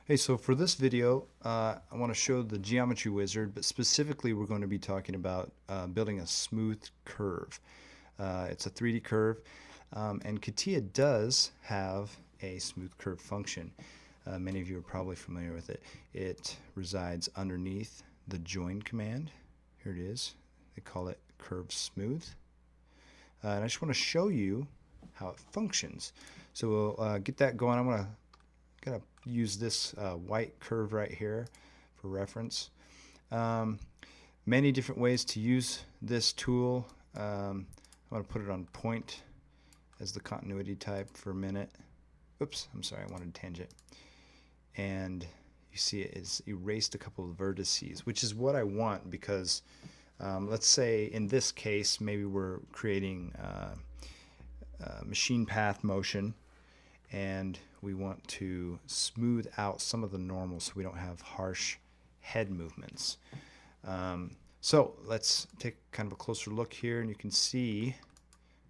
Hey, so for this video, I want to show the geometry wizard, but specifically we're going to be talking about building a smooth curve. It's a 3D curve, and CATIA does have a smooth curve function. Many of you are probably familiar with it. It resides underneath the join command. Here it is. They call it curve smooth. And I just want to show you how it functions. So we'll get that going. I'm going to use this white curve right here for reference. Many different ways to use this tool. I'm going to put it on point as the continuity type for a minute. Oops, I'm sorry, I wanted tangent. And you see it is erased a couple of vertices, which is what I want because let's say in this case maybe we're creating machine path motion and we want to smooth out some of the normals so we don't have harsh head movements. So let's take kind of a closer look here, and you can see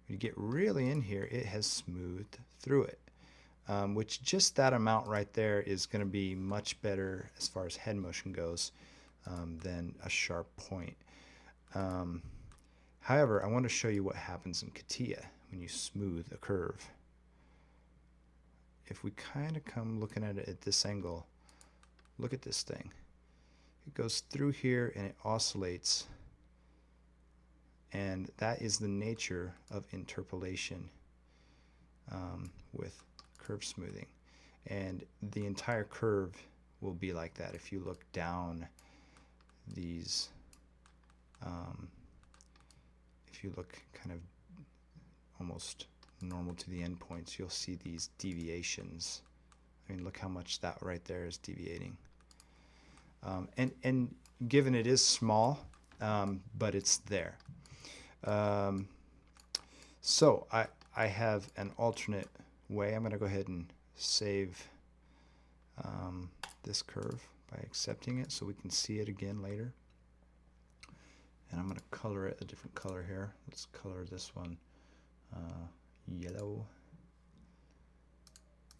when you get really in here it has smoothed through it, which just that amount right there is going to be much better as far as head motion goes than a sharp point. However, I want to show you what happens in CATIA when you smooth a curve. If we kind of come looking at it at this angle, look at this thing. It goes through here and it oscillates, and that is the nature of interpolation with curve smoothing. And the entire curve will be like that if you look down these, if you look kind of almost normal to the endpoints, you'll see these deviations. I mean, look how much that right there is deviating. And given it is small, but it's there. So I have an alternate way. I'm going to go ahead and save this curve by accepting it so we can see it again later. And I'm going to color it a different color here. Let's color this one yellow.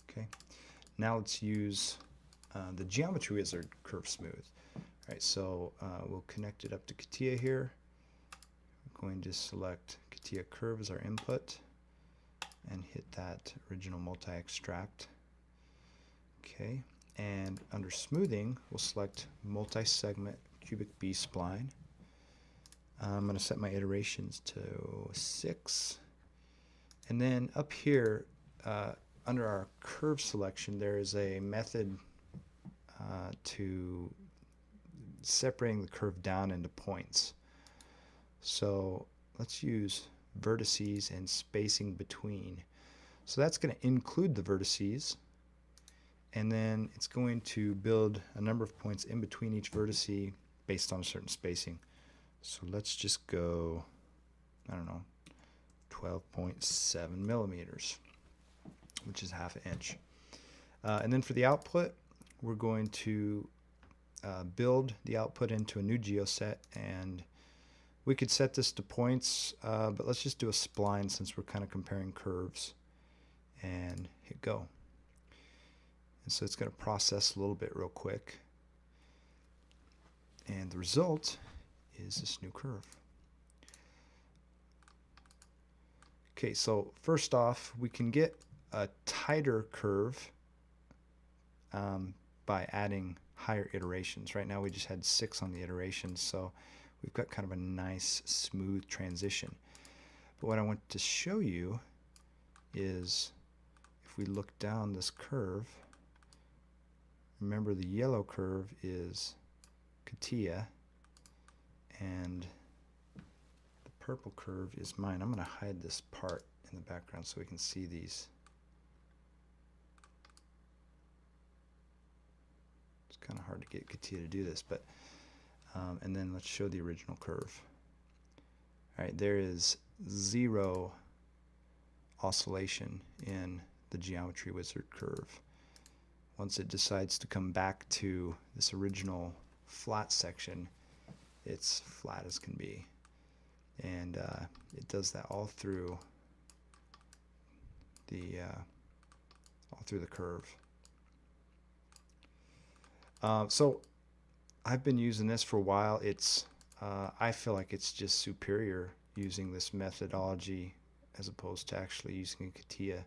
Okay, now let's use the geometry wizard curve smooth. All right, so we'll connect it up to CATIA here. We're going to select CATIA curve as our input and hit that original multi-extract. Okay, and under smoothing we'll select multi-segment cubic B-spline. I'm going to set my iterations to 6. And then up here, under our curve selection, there is a method to separating the curve down into points. So let's use vertices and spacing between. So that's going to include the vertices, and then it's going to build a number of points in between each vertice based on a certain spacing. So let's just go, I don't know, 12.7 millimeters, which is ½ inch. And then for the output, we're going to build the output into a new geoset, and we could set this to points, but let's just do a spline since we're kind of comparing curves, and hit go. And so it's going to process a little bit real quick, and the result is this new curve. Okay, so first off, we can get a tighter curve by adding higher iterations. Right now we just had 6 on the iterations, so we've got kind of a nice smooth transition. But what I want to show you is if we look down this curve, remember the yellow curve is CATIA and the purple curve is mine. I'm going to hide this part in the background so we can see these. It's kind of hard to get CATIA to do this, but and then let's show the original curve. All right, there is 0 oscillation in the geometry wizard curve. Once it decides to come back to this original flat section, it's flat as can be, and it does that all through the curve. So I've been using this for a while. I feel like it's just superior using this methodology as opposed to actually using a CATIA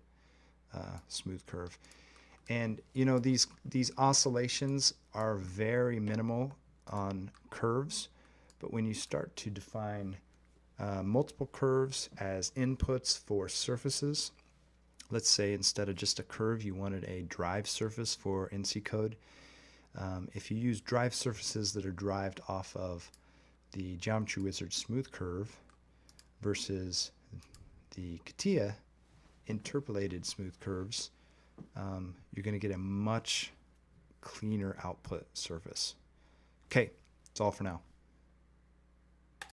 smooth curve. And you know, these oscillations are very minimal on curves, but when you start to define multiple curves as inputs for surfaces, let's say instead of just a curve you wanted a drive surface for NC code. If you use drive surfaces that are derived off of the Geometry Wizard smooth curve versus the CATIA interpolated smooth curves, you're going to get a much cleaner output surface. Okay, that's all for now.